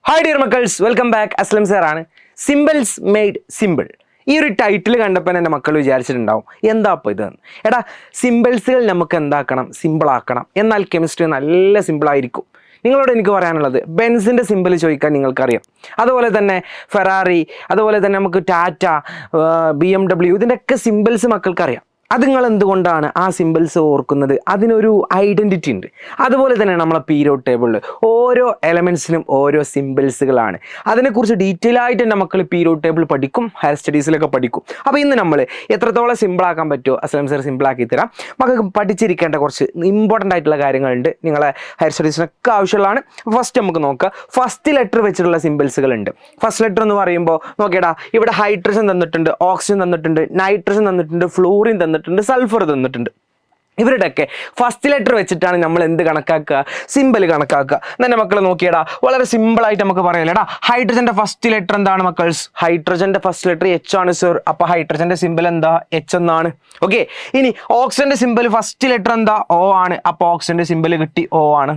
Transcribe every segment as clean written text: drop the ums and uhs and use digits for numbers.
Hi dear മക്കൾസ്, welcome back. Aslam സാറാണ്. Simples made simple. ഈ ഒരു ടൈറ്റിൽ കണ്ടപ്പോൾ എൻ്റെ മക്കൾ വിചാരിച്ചിട്ടുണ്ടാവും എന്താ അപ്പോൾ ഇതെന്ന്. എടാ, സിമ്പിൾസുകൾ നമുക്ക് എന്താക്കണം, സിമ്പിളാക്കണം. എന്നാൽ കെമിസ്ട്രി നല്ല സിമ്പിളായിരിക്കും. നിങ്ങളോട് എനിക്ക് പറയാനുള്ളത്, ബെൻസിൻ്റെ സിമ്പിൾ ചോദിക്കാൻ നിങ്ങൾക്കറിയാം. അതുപോലെ തന്നെ ഫെറാറി, അതുപോലെ തന്നെ നമുക്ക് ടാറ്റ, BMW, ഇതിൻ്റെയൊക്കെ സിമ്പിൾസ് മക്കൾക്കറിയാം. അത് നിങ്ങൾ എന്തുകൊണ്ടാണ് ആ സിമ്പിൾസ് ഓർക്കുന്നത്? അതിനൊരു ഐഡൻറ്റിറ്റി ഉണ്ട്. അതുപോലെ തന്നെ നമ്മളെ പീരിയോഡ് ടേബിളിൽ ഓരോ എലമെൻറ്റ്സിനും ഓരോ സിമ്പിൾസുകളാണ്. അതിനെക്കുറിച്ച് ഡീറ്റെയിൽ ആയിട്ട് എൻ്റെ മക്കൾ പീരിയോഡ് ടേബിൾ പഠിക്കും, ഹയർ സ്റ്റഡീസിലൊക്കെ പഠിക്കും. അപ്പോൾ ഇന്ന് നമ്മൾ എത്രത്തോളം സിമ്പിളാക്കാൻ പറ്റുമോ അസ്ലം സാർ സിമ്പിളാക്കി തരാം. മക്കൾക്ക് പഠിച്ചിരിക്കേണ്ട കുറച്ച് ഇമ്പോർട്ടൻ്റ് ആയിട്ടുള്ള കാര്യങ്ങളുണ്ട്, നിങ്ങളെ ഹയർ സ്റ്റഡീസിനൊക്കെ ആവശ്യമുള്ളതാണ്. ഫസ്റ്റ് നമുക്ക് നോക്കാം. ഫസ്റ്റ് ലെറ്റർ വെച്ചിട്ടുള്ള സിമ്പിൾസുകളുണ്ട്. ഫസ്റ്റ് ലെറ്റർ എന്ന് പറയുമ്പോൾ നോക്കിയടാ, ഇവിടെ ഹൈഡ്രജൻ തന്നിട്ടുണ്ട്, ഓക്സിജൻ തന്നിട്ടുണ്ട്, നൈട്രജൻ തന്നിട്ടുണ്ട്, ഫ്ലൂറിൻ തന്നിട്ടുണ്ട്, സൾഫർ തന്നിട്ടുണ്ട്. ഇവരുടെയൊക്കെ ഫസ്റ്റ് ലെറ്റർ വെച്ചിട്ടാണ് നമ്മൾ എന്ത് കണക്കാക്കുക, സിമ്പിൾ കണക്കാക്കുക. എൻ്റെ മക്കൾ നോക്കിയടാ, വളരെ സിമ്പിളായിട്ട് നമുക്ക് പറയാം. ഹൈഡ്രജൻ്റെ ഫസ്റ്റ് ലെറ്റർ എന്താണ് മക്കൾസ്? ഹൈഡ്രജൻ്റെ ഫസ്റ്റ് ലെറ്റർ എച്ച് ആണ് സർ. അപ്പോൾ ഹൈഡ്രജൻ്റെ സിമ്പിൾ എന്താ? എച്ച് എന്നാണ്. ഓക്കെ. ഇനി ഓക്സിജൻ്റെ സിമ്പിൾ ഫസ്റ്റ് ലെറ്റർ എന്താ? O ആണ്. അപ്പോൾ ഓക്സിജൻ്റെ സിമ്പിൾ കിട്ടി, O ആണ്.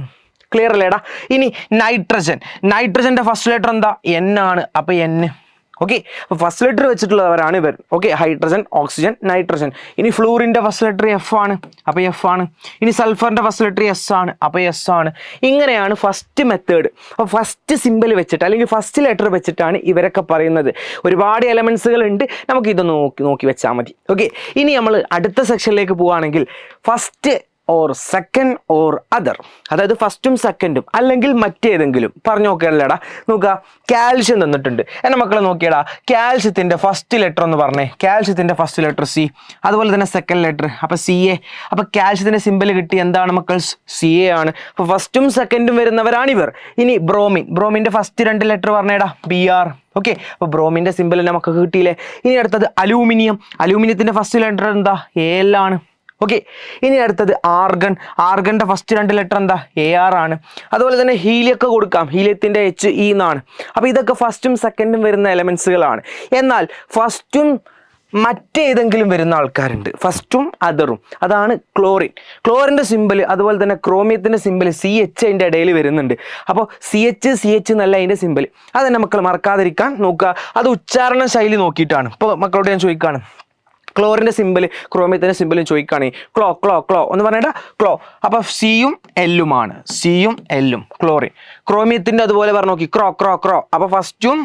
ക്ലിയർ അല്ലേടാ? ഇനി നൈട്രജൻ്റെ ഫസ്റ്റ് ലെറ്റർ എന്താ? N ആണ്. അപ്പോൾ N. ഓക്കെ. അപ്പോൾ ഫസ്റ്റ് ലെറ്റർ വെച്ചിട്ടുള്ളവരാണ് ഇവർ. ഓക്കെ. Hydrogen, oxygen, nitrogen. ഇനി ഫ്ലൂറിൻ്റെ ഫസ്റ്റ് ലെറ്റർ F ആണ്. അപ്പോൾ F ആണ്. ഇനി സൾഫറിൻ്റെ ഫസ്റ്റ് ലെറ്റർ S ആണ്. അപ്പോൾ S ആണ്. ഇങ്ങനെയാണ് ഫസ്റ്റ് മെത്തേഡ്. അപ്പോൾ ഫസ്റ്റ് സിമ്പിൾ വെച്ചിട്ട് അല്ലെങ്കിൽ ഫസ്റ്റ് ലെറ്റർ വെച്ചിട്ടാണ് ഇവരൊക്കെ പറയുന്നത്. ഒരുപാട് എലമെൻസുകൾ ഉണ്ട്, നമുക്ക് ഇത് നോക്കി വെച്ചാൽ മതി. ഓക്കെ. ഇനി നമ്മൾ അടുത്ത സെക്ഷനിലേക്ക് പോവുകയാണെങ്കിൽ first or second or other, അതായത് ഫസ്റ്റും സെക്കൻഡും അല്ലെങ്കിൽ മറ്റേതെങ്കിലും പറഞ്ഞു നോക്കിയല്ലേടാ. നോക്കുക, കാൽഷ്യം തന്നിട്ടുണ്ട്. എൻ്റെ മക്കളെ നോക്കിയടാ, കാൽഷ്യത്തിൻ്റെ ഫസ്റ്റ് ലെറ്റർ എന്ന് പറഞ്ഞേ. കാൽഷ്യത്തിൻ്റെ ഫസ്റ്റ് ലെറ്റർ C, അതുപോലെ തന്നെ സെക്കൻഡ് ലെറ്റർ അപ്പോൾ CA. അപ്പോൾ കാൽഷ്യത്തിൻ്റെ സിമ്പിൾ കിട്ടി, എന്താണ് മക്കൾസ്? CA ആണ്. അപ്പോൾ ഫസ്റ്റും സെക്കൻഡും വരുന്നവരാണ് ഇവർ. ഇനി ബ്രോമിൻ്റെ ഫസ്റ്റ് രണ്ട് ലെറ്റർ പറഞ്ഞേടാ, BR. ഓക്കെ. അപ്പോൾ ബ്രോമിൻ്റെ സിമ്പിൾ നമുക്ക് കിട്ടിയില്ലേ. ഇനി അടുത്തത് അലൂമിനിയത്തിൻ്റെ ഫസ്റ്റ് ലെറ്റർ എന്താ? AL ആണ്. ഓക്കെ. ഇനി അടുത്തത് ആർഗൻ്റെ ഫസ്റ്റ് രണ്ട് ലെറ്റർ എന്താ? AR ആണ്. അതുപോലെ തന്നെ ഹീലിയൊക്കെ കൊടുക്കാം, ഹീലിയത്തിൻ്റെ HE എന്നാണ്. അപ്പോൾ ഇതൊക്കെ ഫസ്റ്റും സെക്കൻഡും വരുന്ന എലമെൻസുകളാണ്. എന്നാൽ ഫസ്റ്റും മറ്റേതെങ്കിലും വരുന്ന ആൾക്കാരുണ്ട്, ഫസ്റ്റും അതറും. അതാണ് ക്ലോറിൻ്റെ സിമ്പിൾ, അതുപോലെ തന്നെ ക്രോമിയത്തിൻ്റെ സിമ്പിൾ CH അതിൻ്റെ ഇടയിൽ വരുന്നുണ്ട്. അപ്പോൾ CH എന്നല്ല അതിൻ്റെ സിമ്പിൾ. അതെന്നെ മക്കൾ മറക്കാതിരിക്കാൻ നോക്കുക. അത് ഉച്ചാരണ ശൈലി നോക്കിയിട്ടാണ്. ഇപ്പോൾ മക്കളോട് ഞാൻ ചോദിക്കുകയാണ്, ക്ലോറിൻ്റെ സിമ്പിൾ ക്രോമിയത്തിൻ്റെ സിമ്പിളും ചോദിക്കുകയാണെങ്കിൽ ക്ലോ എന്ന് പറഞ്ഞാൽ ക്ലോ. അപ്പോൾ സിയും എല്ലും ക്രോമിയത്തിൻ്റെ അതുപോലെ പറഞ്ഞു നോക്കി ക്രോ. അപ്പോൾ ഫസ്റ്റും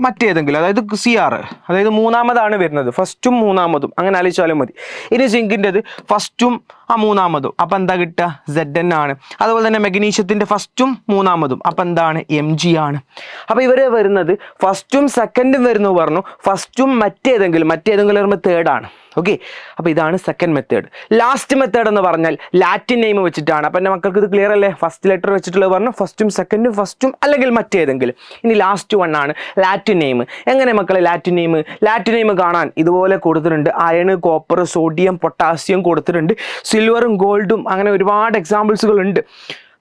മറ്റേതെങ്കിലും, അതായത് CR, അതായത് മൂന്നാമതാണ് വരുന്നത്. ഫസ്റ്റും മൂന്നാമതും അങ്ങനെ ആലോചിച്ചാലും മതി. ഇനി സിങ്കിൻ്റെത് ഫസ്റ്റും മൂന്നാമതും, അപ്പം എന്താ കിട്ടുക? ZN ആണ്. അതുപോലെ തന്നെ മെഗ്നീഷ്യത്തിൻ്റെ ഫസ്റ്റും മൂന്നാമതും, അപ്പം എന്താണ്? Mg ആണ്. അപ്പോൾ ഇവർ വരുന്നത് ഫസ്റ്റും സെക്കൻഡും വരുന്നു പറഞ്ഞു. ഫസ്റ്റും മറ്റേതെങ്കിലും വരുമ്പോൾ തേർഡാണ്. ഓക്കെ. അപ്പോൾ ഇതാണ് സെക്കൻഡ് മെത്തേഡ്. ലാസ്റ്റ് മെത്തേഡ് എന്ന് പറഞ്ഞാൽ ലാറ്റിൻ നെയിം വെച്ചിട്ടാണ്. അപ്പം എൻ്റെ മക്കൾക്ക് ഇത് ക്ലിയർ അല്ലേ? ഫസ്റ്റ് ലെറ്റർ വെച്ചിട്ടുള്ളത് പറഞ്ഞു, ഫസ്റ്റും സെക്കൻഡും അല്ലെങ്കിൽ മറ്റേതെങ്കിലും. ഇനി ലാസ്റ്റ് വൺ ആണ് ലാറ്റിൻ നെയിം. എങ്ങനെ മക്കളെ ലാറ്റിൻ നെയിം കാണാൻ ഇതുപോലെ കൊടുത്തിട്ടുണ്ട്. അയൺ, കോപ്പർ, സോഡിയം, പൊട്ടാസ്യം കൊടുത്തിട്ടുണ്ട്. സിൽവറും ഗോൾഡും അങ്ങനെ ഒരുപാട് എക്സാമ്പിൾസുകളുണ്ട്.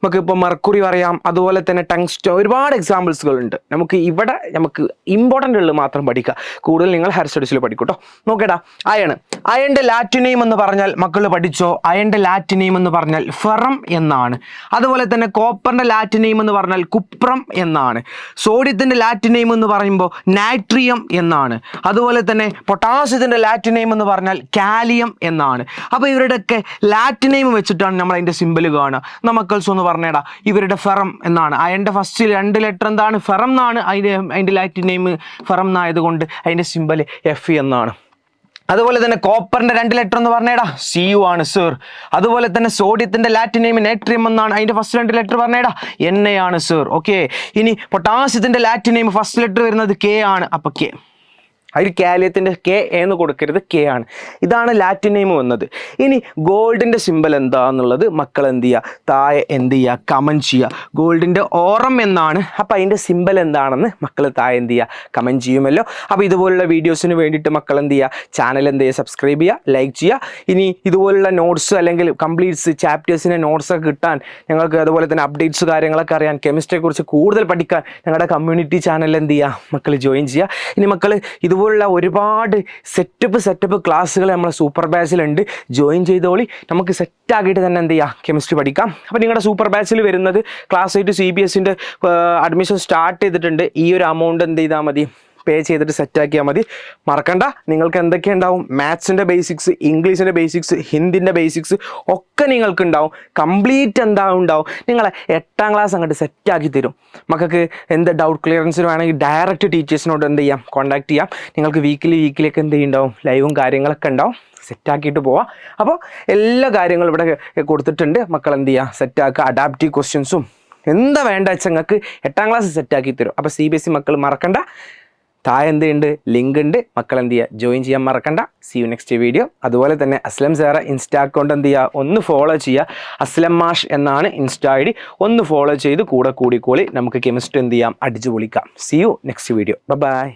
നമുക്കിപ്പോൾ മെർക്കുറി പറയാം, അതുപോലെ തന്നെ ടങ്സ്റ്റൺ, ഒരുപാട് എക്സാമ്പിൾസുകളുണ്ട്. നമുക്ക് ഇമ്പോർട്ടൻ്റ് ഉള്ളത് മാത്രം പഠിക്കുക. കൂടുതൽ നിങ്ങൾ ഹയർ സ്റ്റഡീസിൽ പഠിക്കും കേട്ടോ. നോക്കേടാ, അയണിൻ്റെ ലാറ്റിൻ നെയിം എന്ന് പറഞ്ഞാൽ മക്കൾ പഠിച്ചോ? അയണിൻ്റെ ലാറ്റിൻ നെയിം എന്ന് പറഞ്ഞാൽ ഫെറം എന്നാണ്. അതുപോലെ തന്നെ കോപ്പറിൻ്റെ ലാറ്റിൻ നെയിം എന്ന് പറഞ്ഞാൽ കുപ്രം എന്നാണ്. സോഡിയത്തിൻ്റെ ലാറ്റിൻ നെയിം എന്ന് പറയുമ്പോൾ നാട്രിയം എന്നാണ്. അതുപോലെ തന്നെ പൊട്ടാസ്യത്തിൻ്റെ ലാറ്റിൻ നെയിം എന്ന് പറഞ്ഞാൽ കാലിയം എന്നാണ്. അപ്പോൾ ഇവരുടെയൊക്കെ ലാറ്റിൻ നെയിം വെച്ചിട്ടാണ് നമ്മൾ അതിൻ്റെ സിമ്പിൾ കാണുക. നമുക്കൾസ് ഒന്ന് പറഞ്ഞേടാ, ഇവരുടെ ഫെറം എന്നാണ്. അയണിൻ്റെ ഫസ്റ്റ് രണ്ട് ലെറ്റർ എന്താണ്? ഫെറം എന്നാണ്. അതിൻ്റെ ലാറ്റിൻ നെയിം ഫെറം എന്നായതുകൊണ്ട് അതിൻ്റെ സിമ്പിൾ Fe എന്നാണ്. അതുപോലെ തന്നെ കോപ്പറിൻ്റെ രണ്ട് ലെറ്റർ എന്ന് പറഞ്ഞേടാ, Cu ആണ് സർ. അതുപോലെ തന്നെ സോഡിയത്തിൻ്റെ ലാറ്റിൻ നെയിം നേട്രിയം എന്നാണ്. അതിൻ്റെ ഫസ്റ്റ് രണ്ട് ലെറ്റർ പറഞ്ഞേടാ, Na ആണ് സർ. ഓക്കെ. ഇനി പൊട്ടാസ്യത്തിൻ്റെ ലാറ്റിൻ നെയിം ഫസ്റ്റ് ലെറ്റർ വരുന്നത് K ആണ്. അപ്പോൾ K. അതിൽ കാലിയത്തിൻ്റെ K എന്ന് കൊടുക്കരുത്, K ആണ്. ഇതാണ് ലാറ്റിൻ നെയിം വന്നത്. ഇനി ഗോൾഡിൻ്റെ സിമ്പിൾ എന്താണെന്നുള്ളത് മക്കൾ എന്ത് ചെയ്യുക? താഴെ എന്ത് ചെയ്യുക? കമൻറ്റ് ചെയ്യുക. ഗോൾഡിൻ്റെ ഓറം എന്നാണ്. അപ്പോൾ അതിൻ്റെ സിമ്പിൾ എന്താണെന്ന് മക്കൾ താഴെ എന്ത് ചെയ്യുക? കമൻറ്റ് ചെയ്യുമല്ലോ. അപ്പോൾ ഇതുപോലുള്ള വീഡിയോസിന് വേണ്ടിയിട്ട് മക്കൾ എന്ത് ചെയ്യുക? ചാനൽ എന്ത് ചെയ്യുക? സബ്സ്ക്രൈബ് ചെയ്യുക, ലൈക്ക് ചെയ്യുക. ഇനി ഇതുപോലുള്ള നോട്ട്സ് അല്ലെങ്കിൽ കംപ്ലീറ്റ്സ് ചാപ്റ്റേഴ്സിൻ്റെ നോട്ട്സൊക്കെ കിട്ടാൻ, ഞങ്ങൾക്ക് അതുപോലെ തന്നെ അപ്ഡേറ്റ്സ് കാര്യങ്ങളൊക്കെ അറിയാൻ, കെമിസ്ട്രിയെക്കുറിച്ച് കൂടുതൽ പഠിക്കാൻ ഞങ്ങളുടെ കമ്മ്യൂണിറ്റി ചാനൽ എന്ത് ചെയ്യുക? മക്കൾ ജോയിൻ ചെയ്യുക. ഇനി മക്കൾ ഇതുപോലെ അതുപോലുള്ള ഒരുപാട് സെറ്റപ്പ് ക്ലാസ്സുകൾ നമ്മളെ സൂപ്പർ ബാച്ചിലുണ്ട്. ജോയിൻ ചെയ്തോളി. നമുക്ക് സെറ്റാക്കിയിട്ട് തന്നെ എന്ത് ചെയ്യാം, കെമിസ്ട്രി പഠിക്കാം. അപ്പോൾ നിങ്ങളുടെ സൂപ്പർ ബാച്ചിൽ വരുന്നത് ക്ലാസ് 8 CBSE അഡ്മിഷൻ സ്റ്റാർട്ട് ചെയ്തിട്ടുണ്ട്. ഈ ഒരു എമൗണ്ട് എന്ത് ചെയ്താൽ മതി, പേ ചെയ്തിട്ട് സെറ്റാക്കിയാൽ മതി. മറക്കണ്ട, നിങ്ങൾക്ക് എന്തൊക്കെ ഉണ്ടാവും, മാത്സിൻ്റെ ബേസിക്സ്, ഇംഗ്ലീഷിൻ്റെ ബേസിക്സ്, ഹിന്ദിൻ്റെ ബേസിക്സ് ഒക്കെ നിങ്ങൾക്ക് ഉണ്ടാവും. കംപ്ലീറ്റ് ഉണ്ടാവും. നിങ്ങളെ 8ാം ക്ലാസ് അങ്ങോട്ട് സെറ്റാക്കി തരും. മക്കൾക്ക് എന്ത് ഡൗട്ട് ക്ലിയറൻസിന് വേണമെങ്കിൽ ഡയറക്റ്റ് ടീച്ചേഴ്സിനോട് എന്ത് ചെയ്യാം, കോൺടാക്ട് ചെയ്യാം. നിങ്ങൾക്ക് വീക്കിലിയൊക്കെ എന്ത് ചെയ്യുന്നുണ്ടാവും, ലൈവും കാര്യങ്ങളൊക്കെ ഉണ്ടാവും. സെറ്റാക്കിയിട്ട് പോവാം. അപ്പോൾ എല്ലാ കാര്യങ്ങളും ഇവിടെ കൊടുത്തിട്ടുണ്ട്. മക്കൾ എന്ത് ചെയ്യുക, സെറ്റാക്കുക. അഡാപ്റ്റീവ് ക്വസ്റ്റ്യൻസും എന്താ വേണ്ട വെച്ചാൽ നിങ്ങൾക്ക് 8ാം ക്ലാസ് സെറ്റാക്കി തരും. അപ്പോൾ CBSE മക്കൾ മറക്കണ്ട, താഴെ എന്തുണ്ട്, ലിങ്ക് ഉണ്ട്. മക്കൾ എന്ത് ചെയ്യുക, ജോയിൻ ചെയ്യാൻ മറക്കണ്ട. C you next video. അതുപോലെ തന്നെ അസ്ലം സാറെ ഇൻസ്റ്റാ അക്കൗണ്ട് എന്ത് ചെയ്യുക, ഒന്ന് ഫോളോ ചെയ്യുക. അസ്ലം മാഷ് എന്നാണ് ഇൻസ്റ്റാ ID. ഒന്ന് ഫോളോ ചെയ്ത് കൂടെ കൂടിക്കോളി. നമുക്ക് കെമിസ്ട്രി എന്ത് ചെയ്യാം, അടിച്ചു പൊളിക്കാം. See you next video. By.